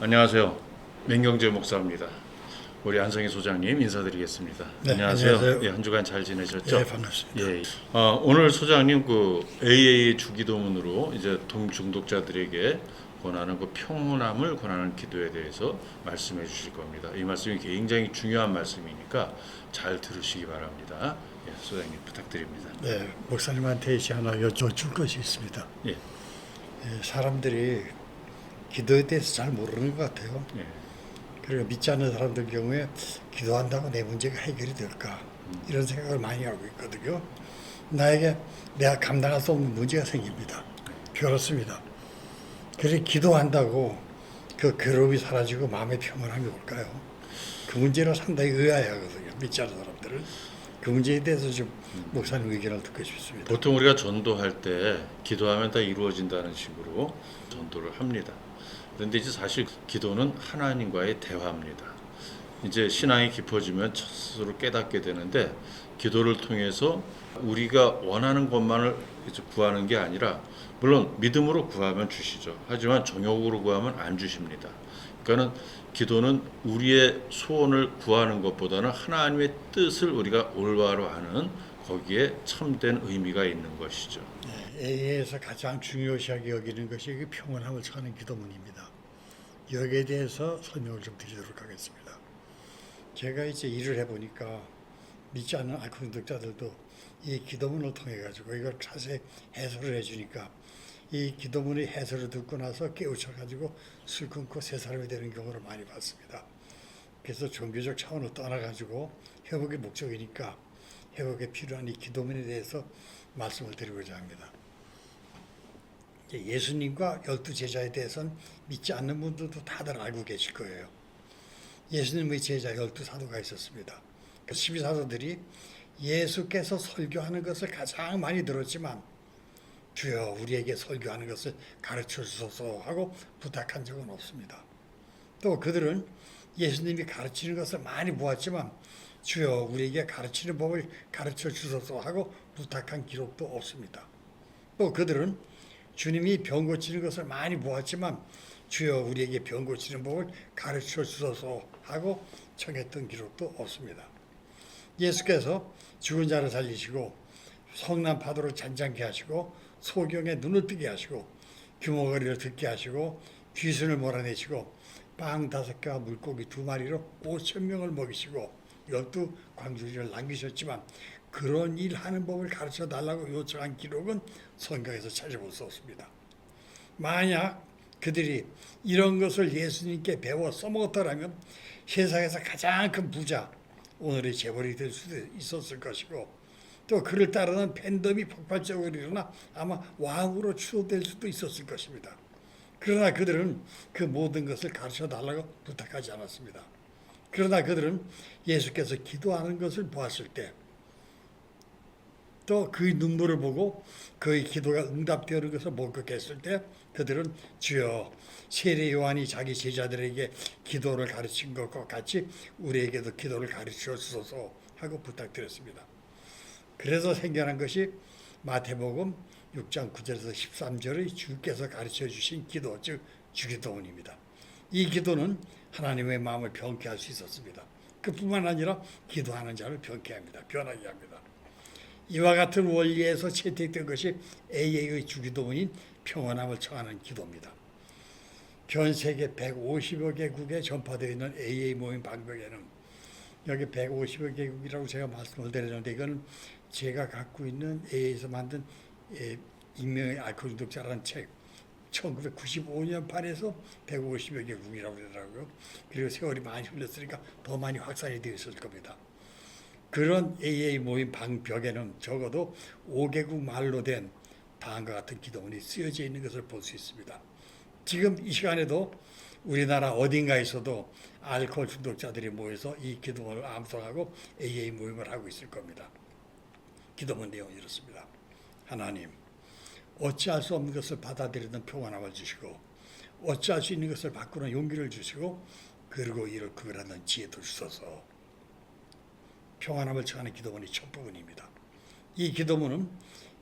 안녕하세요. 민경재 목사입니다. 우리 안성희 소장님 인사드리겠습니다. 네, 안녕하세요. 안녕하세요. 예, 한 주간 잘 지내셨죠? 예, 반갑습니다. 예. 오늘 소장님 그 AA 주기도문으로 이제 동중독자들에게 권하는 그 평온함을 권하는 기도에 대해서 말씀해 주실 겁니다. 이 말씀이 굉장히 중요한 말씀이니까 잘 들으시기 바랍니다. 예, 소장님 부탁드립니다. 네, 목사님한테 이제 하나 여쭤줄 것이 있습니다. 예. 예, 사람들이 기도에 대해서 잘 모르는 것 같아요. 예. 그리고 믿지 않는 사람들 경우에 기도한다고 내 문제가 해결이 될까 이런 생각을 많이 하고 있거든요. 나에게 내가 감당할 수 없는 문제가 생깁니다. 그렇습니다. 그래서 기도한다고 그 괴로움이 사라지고 마음의 평온함이 올까요? 그 문제로 상당히 의아해하거든요. 믿지 않는 사람들은. 그 문제에 대해서 좀 목사님 의견을 듣고 싶습니다. 보통 우리가 전도할 때 기도하면 다 이루어진다는 식으로 전도를 합니다. 그런데 이제 사실 기도는 하나님과의 대화입니다. 이제 신앙이 깊어지면 스스로 깨닫게 되는데 기도를 통해서 우리가 원하는 것만을 이제 구하는 게 아니라 물론 믿음으로 구하면 주시죠. 하지만 정욕으로 구하면 안 주십니다. 그러니까는 기도는 우리의 소원을 구하는 것보다는 하나님의 뜻을 우리가 올바로 아는 거기에 참된 의미가 있는 것이죠. A에서 가장 중요시하게 여기는 것이 그 평온함을 찾는 기도문입니다. 여기에 대해서 설명을 좀 드리도록 하겠습니다. 제가 이제 일을 해보니까 믿지 않는 알코올독자들도 이 기도문을 통해 가지고 이걸 자세히 해설을 해주니까 이 기도문의 해설을 듣고 나서 깨우쳐 가지고 술 끊고 새 사람이 되는 경우를 많이 봤습니다. 그래서 종교적 차원을 떠나 가지고 회복의 목적이니까 회복에 필요한 이 기도문에 대해서 말씀을 드리고자 합니다. 예수님과 12제자에 대해서는 믿지 않는 분들도 다들 알고 계실 거예요. 예수님의 제자 12사도가 있었습니다. 그 12사도들이 예수께서 설교하는 것을 가장 많이 들었지만 주여 우리에게 설교하는 것을 가르쳐 주소서 하고 부탁한 적은 없습니다. 또 그들은 예수님이 가르치는 것을 많이 보았지만 주여 우리에게 가르치는 법을 가르쳐 주소서 하고 부탁한 기록도 없습니다. 또 그들은 주님이 병 고치는 것을 많이 보았지만 주여 우리에게 병 고치는 법을 가르쳐 주소서 하고 청했던 기록도 없습니다. 예수께서 죽은 자를 살리시고 성난 파도를 잔잔케 하시고 소경의 눈을 뜨게 하시고 규모거리를 듣게 하시고 귀신을 몰아내시고 빵 5개와 물고기 2마리로 5,000명을 먹이시고 12광주리를 남기셨지만 그런 일 하는 법을 가르쳐 달라고 요청한 기록은 성경에서 찾아볼 수 없습니다. 만약 그들이 이런 것을 예수님께 배워 써먹었더라면 세상에서 가장 큰 부자, 오늘의 재벌이 될 수도 있었을 것이고 또 그를 따르는 팬덤이 폭발적으로 일어나 아마 왕으로 추도될 수도 있었을 것입니다. 그러나 그들은 그 모든 것을 가르쳐 달라고 부탁하지 않았습니다. 그러나 그들은 예수께서 기도하는 것을 보았을 때 또 그 눈물을 보고 그의 기도가 응답되는 것을 목격했을 때 그들은 주여 세례 요한이 자기 제자들에게 기도를 가르친 것과 같이 우리에게도 기도를 가르쳐 주소서 하고 부탁드렸습니다. 그래서 생겨난 것이 마태복음 6장 9절에서 13절의 주께서 가르쳐 주신 기도, 즉 주기도문입니다. 이 기도는 하나님의 마음을 병케 할 수 있었습니다. 그뿐만 아니라 기도하는 자를 병케 합니다. 변하게 합니다. 이와 같은 원리에서 채택된 것이 AA의 주기도문인 평온함을 청하는 기도입니다. 전 세계 150여 개국에 전파되어 있는 AA 모임 방벽에는 여기 150여 개국이라고 제가 말씀을 드렸는데 이건 제가 갖고 있는 AA에서 만든 익명의 알코올 중독자라는 책 1995년 판에서 150여 개국이라고 그러더라고요. 그리고 세월이 많이 흘렀으니까 더 많이 확산이 되어 있을 겁니다. 그런 AA 모임 방벽에는 적어도 5개국 말로 된 다음과 같은 기도문이 쓰여져 있는 것을 볼 수 있습니다. 지금 이 시간에도 우리나라 어딘가에서도 알코올 중독자들이 모여서 이 기도문을 암송하고 AA 모임을 하고 있을 겁니다. 기도문 내용이 이렇습니다. 하나님, 어찌할 수 없는 것을 받아들이는 평안함을 주시고 어찌할 수 있는 것을 바꾸는 용기를 주시고 그리고 이를 구별하는 지혜도 주소서. 평안함을 청하는 기도문이 첫 부분입니다. 이 기도문은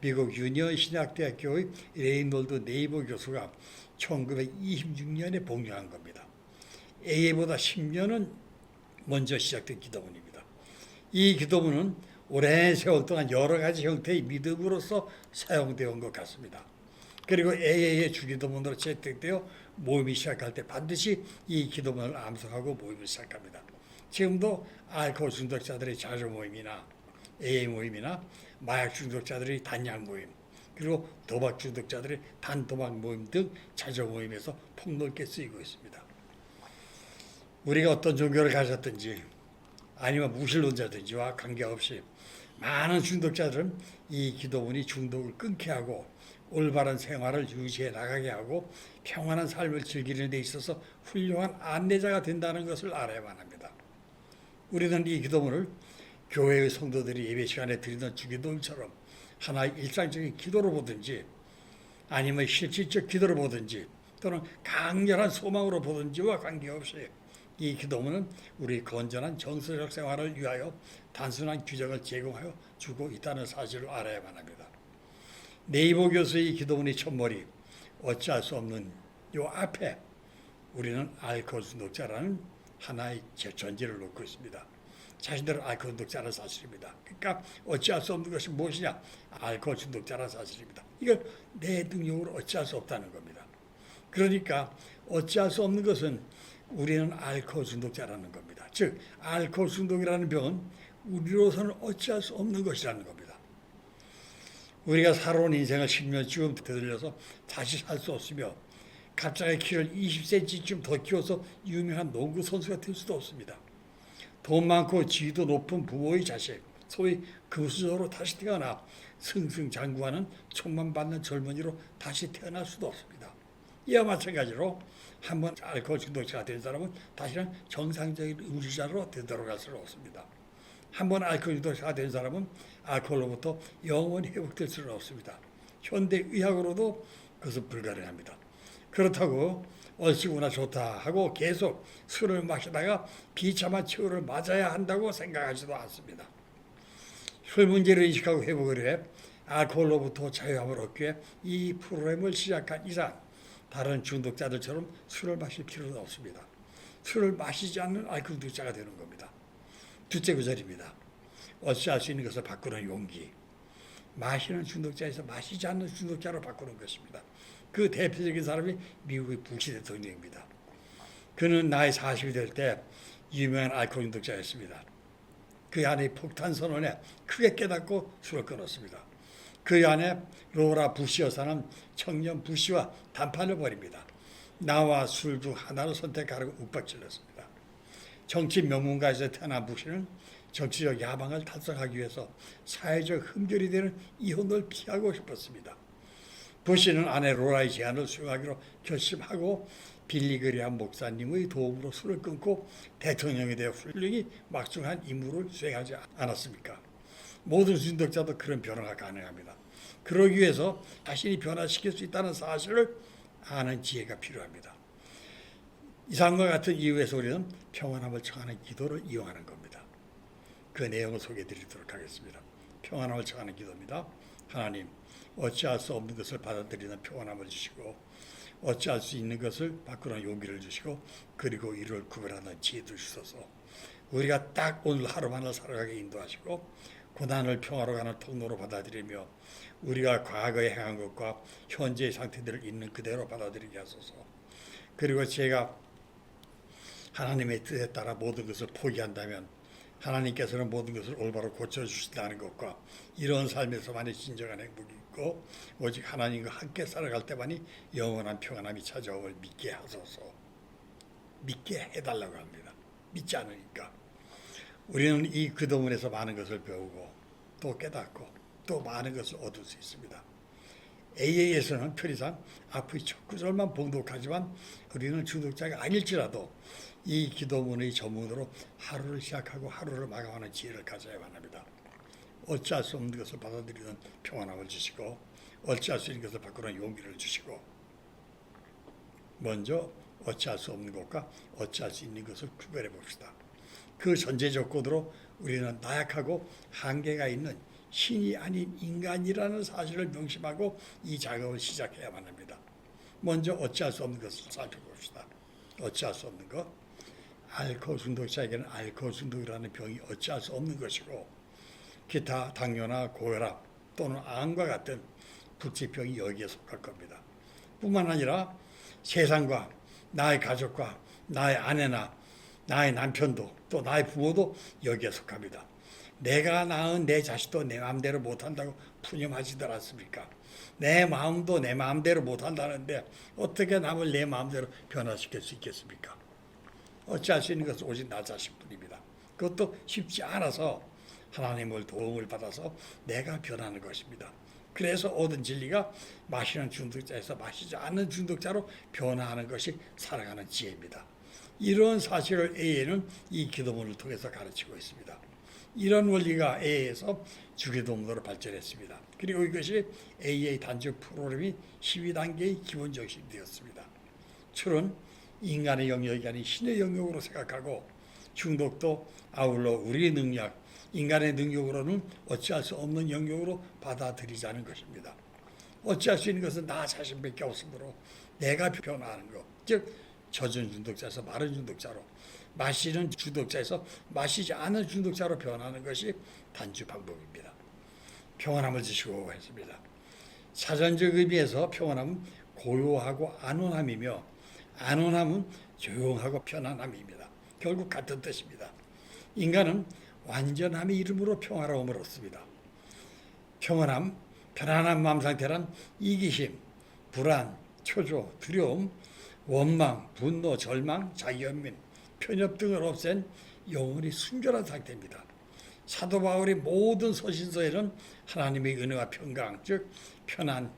미국 유니언 신학대학교의 레이놀드 네이버 교수가 1926년에 봉헌한 겁니다. A보다 10년은 먼저 시작된 기도문입니다. 이 기도문은 오랜 세월 동안 여러 가지 형태의 믿음으로서 사용되어 온 것 같습니다. 그리고 AA의 주기도문으로 채택되어 모임이 시작할 때 반드시 이 기도문을 암송하고 모임을 시작합니다. 지금도 알코올 중독자들의 자주 모임이나 AA 모임이나 마약 중독자들의 단약 모임, 그리고 도박 중독자들의 단도박 모임 등 자주 모임에서 폭넓게 쓰이고 있습니다. 우리가 어떤 종교를 가졌든지 아니면 무신론자든지와 관계없이 많은 중독자들은 이 기도문이 중독을 끊게 하고 올바른 생활을 유지해 나가게 하고 평안한 삶을 즐기는 데 있어서 훌륭한 안내자가 된다는 것을 알아야만 합니다. 우리는 이 기도문을 교회의 성도들이 예배 시간에 드리는 주기도문처럼 하나의 일상적인 기도로 보든지 아니면 실질적 기도로 보든지 또는 강렬한 소망으로 보든지와 관계없이 이 기도문은 우리 건전한 정서적 생활을 위하여 단순한 규정을 제공하여 주고 있다는 사실을 알아야만 합니다. 네이버 교수의 기도문의 첫머리 어찌할 수 없는 요 앞에 우리는 알코올 중독자라는 하나의 전제를 놓고 있습니다. 자신들은 알코올 중독자라는 사실입니다. 그러니까 어찌할 수 없는 것이 무엇이냐? 알코올 중독자라는 사실입니다. 이걸 내 능력으로 어찌할 수 없다는 겁니다. 그러니까 어찌할 수 없는 것은 우리는 알코올 중독자라는 겁니다. 즉 알코올 중독이라는 병은 우리로서는 어찌할 수 없는 것이라는 겁니다. 우리가 살아온 인생을 10년쯤 되돌려서 다시 살 수 없으며 갑자기 키를 20cm쯤 더 키워서 유명한 농구 선수가 될 수도 없습니다. 돈 많고 지위도 높은 부모의 자식, 소위 금수저로 다시 태어나 승승장구하는 촉만 받는 젊은이로 다시 태어날 수도 없습니다. 이와 마찬가지로 한번 알코올 중독자가 된 사람은 다시는 정상적인 의지자로 되돌아갈 수는 없습니다. 한번 알코올 중독자가 된 사람은 알코올로부터 영원히 회복될 수는 없습니다. 현대의학으로도 그것은 불가능합니다. 그렇다고 얼씨구나 좋다 하고 계속 술을 마시다가 비참한 최후를 맞아야 한다고 생각하지도 않습니다. 술 문제를 인식하고 회복을 해 알코올로부터 자유함을 얻기 위해 이 프로그램을 시작한 이상 다른 중독자들처럼 술을 마실 필요는 없습니다. 술을 마시지 않는 알코올 중독자가 되는 겁니다. 둘째 구절입니다. 어찌할 수 있는 것을 바꾸는 용기. 마시는 중독자에서 마시지 않는 중독자로 바꾸는 것입니다. 그 대표적인 사람이 미국의 부시 대통령입니다. 그는 나이 40이 될 때 유명한 알코올 중독자였습니다. 그 안에 폭탄 선언에 크게 깨닫고 술을 끊었습니다. 그 안에 로라 부시 여사는 청년 부시와 단판을 벌입니다. 나와 술 중 하나를 선택하라고 윽박질렀습니다. 정치 명문가에서 태어난 부시는 정치적 야망을 달성하기 위해서 사회적 흠결이 되는 이혼을 피하고 싶었습니다. 부시는 아내 로라의 제안을 수용하기로 결심하고 빌리그리암 목사님의 도움으로 술을 끊고 대통령에 대해 훌륭히 막중한 임무를 수행하지 않았습니까? 모든 중독자도 그런 변화가 가능합니다. 그러기 위해서 자신이 변화시킬 수 있다는 사실을 아는 지혜가 필요합니다. 이상과 같은 이유에서 우리는 평안함을 청하는 기도를 이용하는 겁니다. 그 내용을 소개해 드리도록 하겠습니다. 평안함을 청하는 기도입니다. 하나님, 어찌할 수 없는 것을 받아들이는 평안함을 주시고 어찌할 수 있는 것을 바꾸는 용기를 주시고 그리고 이를 구별하는 지혜도 주셔서 우리가 딱 오늘 하루만을 살아가게 인도하시고 고난을 평화로 가는 통로로 받아들이며 우리가 과거에 행한 것과 현재의 상태들을 있는 그대로 받아들이게 하소서. 그리고 제가 하나님의 뜻에 따라 모든 것을 포기한다면 하나님께서는 모든 것을 올바로 고쳐주신다는 것과 이런 삶에서만이 진정한 행복이 있고 오직 하나님과 함께 살아갈 때만이 영원한 평안함이 찾아옴을 믿게 하소서. 믿게 해달라고 합니다. 믿지 않으니까. 우리는 이 기도문에서 많은 것을 배우고 또 깨닫고 또 많은 것을 얻을 수 있습니다. AA에서는 편의상 앞의 첫 구절만 봉독하지만 우리는 중독자가 아닐지라도 이 기도문의 전문으로 하루를 시작하고 하루를 마감하는 지혜를 가져야만 합니다. 어찌할 수 없는 것을 받아들이는 평안함을 주시고 어찌할 수 있는 것을 바꾸는 용기를 주시고 먼저 어찌할 수 없는 것과 어찌할 수 있는 것을 구별해 봅시다. 그 전제 조건으로 우리는 나약하고 한계가 있는 신이 아닌 인간이라는 사실을 명심하고 이 작업을 시작해야만 합니다. 먼저 어찌할 수 없는 것을 살펴봅시다. 어찌할 수 없는 것. 알코올 중독자에게는 알코올 중독이라는 병이 어찌할 수 없는 것이고 기타 당뇨나 고혈압 또는 암과 같은 불치병이 여기에 속할 겁니다. 뿐만 아니라 세상과 나의 가족과 나의 아내나 나의 남편도 또 나의 부모도 여기에 속합니다. 내가 낳은 내 자식도 내 마음대로 못한다고 푸념하지들 않습니까? 내 마음도 내 마음대로 못한다는데 어떻게 남을 내 마음대로 변화시킬 수 있겠습니까? 어찌할 수 있는 것은 오직 나 자신뿐입니다. 그것도 쉽지 않아서 하나님을 도움을 받아서 내가 변하는 것입니다. 그래서 얻은 진리가 마시는 중독자에서 마시지 않는 중독자로 변화하는 것이 살아가는 지혜입니다. 이런 사실을 AA는 이 기도문을 통해서 가르치고 있습니다. 이런 원리가 AA에서 주기도문으로 발전했습니다. 그리고 이것이 AA 단주 프로그램이 12단계의 기본 정신이 되었습니다. 출은 인간의 영역이 아닌 신의 영역으로 생각하고 중독도 아울러 우리의 능력, 인간의 능력으로는 어찌할 수 없는 영역으로 받아들이자는 것입니다. 어찌할 수 있는 것은 나 자신밖에 없으므로 내가 변화하는 것, 즉 젖은 중독자에서 마른 중독자로, 마시는 중독자에서 마시지 않는 중독자로 변하는 것이 단주 방법입니다. 평안함을 주시고 했습니다. 사전적 의미에서 평안함은 고요하고 안온함이며 안온함은 조용하고 편안함입니다. 결국 같은 뜻입니다. 인간은 완전함의 이름으로 평화로움을 얻습니다. 평안함, 편안한 마음 상태란 이기심, 불안, 초조, 두려움, 원망, 분노, 절망, 자기연민, 편협 등을 없앤 영원히 순결한 상태입니다. 사도 바울의 모든 서신서에는 하나님의 은혜와 평강, 즉 평안,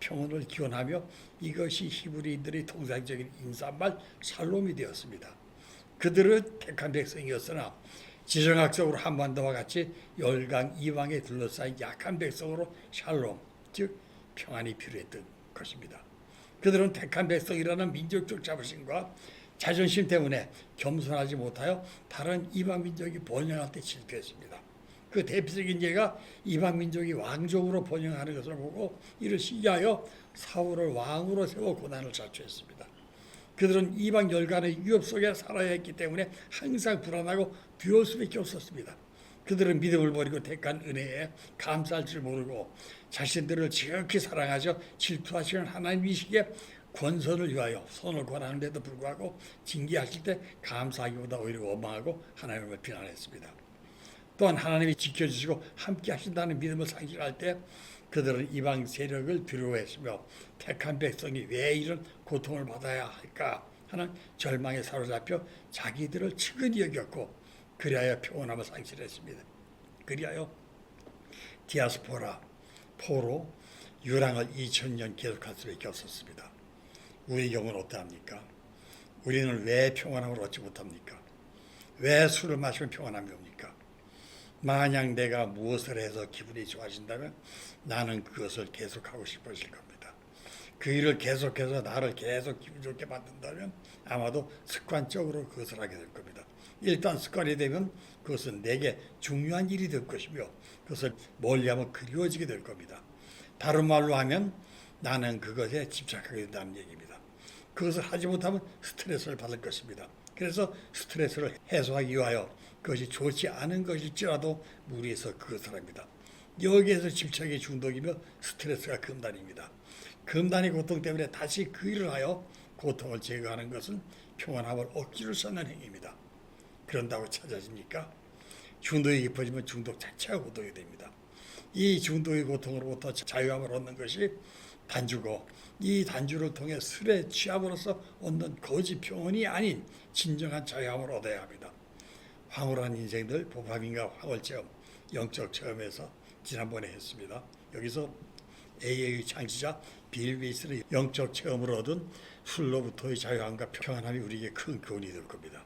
평온을 기원하며 이것이 히브리인들의 통상적인 인사말 샬롬이 되었습니다. 그들은 택한 백성이었으나 지정학적으로 한반도와 같이 열강 이방에 둘러싸인 약한 백성으로 샬롬, 즉 평안이 필요했던 것입니다. 그들은 택한 백성이라는 민족적 자부심과 자존심 때문에 겸손하지 못하여 다른 이방 민족이 번영할 때 실패했습니다. 그 대표적인 예가 이방 민족이 왕족으로 번영하는 것을 보고 이를 시기하여 사울을 왕으로 세워 고난을 자초했습니다. 그들은 이방 열간의 위협 속에 살아야 했기 때문에 항상 불안하고 두려울 수밖에 없었습니다. 그들은 믿음을 버리고 택한 은혜에 감사할 줄 모르고 자신들을 지극히 사랑하셔 질투하시는 하나님 이시기에 권선을 위하여 선을 권하는데도 불구하고 징계하실 때 감사하기보다 오히려 원망하고 하나님을 비난했습니다. 또한 하나님이 지켜주시고 함께 하신다는 믿음을 상실할 때 그들은 이방 세력을 두려워했으며 택한 백성이 왜 이런 고통을 받아야 할까 하는 절망에 사로잡혀 자기들을 측은히 여겼고 그리하여 평온함을 상실했습니다. 그리하여 디아스포라, 포로, 유랑을 2000년 계속할 수밖에 없었습니다. 우리 경우는 어떠합니까? 우리는 왜 평안함을 얻지 못합니까? 왜 술을 마시면 평안함이 옵니까? 만약 내가 무엇을 해서 기분이 좋아진다면 나는 그것을 계속하고 싶어질 겁니다. 그 일을 계속해서 나를 계속 기분 좋게 만든다면 아마도 습관적으로 그것을 하게 될 겁니다. 일단 습관이 되면 그것은 내게 중요한 일이 될 것이며 그것을 멀리하면 그리워지게 될 겁니다. 다른 말로 하면 나는 그것에 집착하게 된다는 얘기입니다. 그것을 하지 못하면 스트레스를 받을 것입니다. 그래서 스트레스를 해소하기 위하여 그것이 좋지 않은 것일지라도 무리해서 그것을 합니다. 여기에서 집착의 중독이며 스트레스가 금단입니다. 금단의 고통 때문에 다시 그 일을 하여 고통을 제거하는 것은 평안함을 억지로 쌓는 행위입니다. 그런다고 찾아집니까? 중독이 깊어지면 중독 자체가 고통이 됩니다. 이 중독의 고통으로부터 자유함을 얻는 것이 단주고 이 단주를 통해 술에 취함으로써 얻는 거짓 평온이 아닌 진정한 자유함을 얻어야 합니다. 황홀한 인생들 도파민과 황홀체험, 영적 체험에서 지난번에 했습니다. 여기서 AA의 창시자 빌 베이스는 영적 체험을 얻은 술로부터의 자유함과 평안함이 우리에게 큰 교훈이 될 겁니다.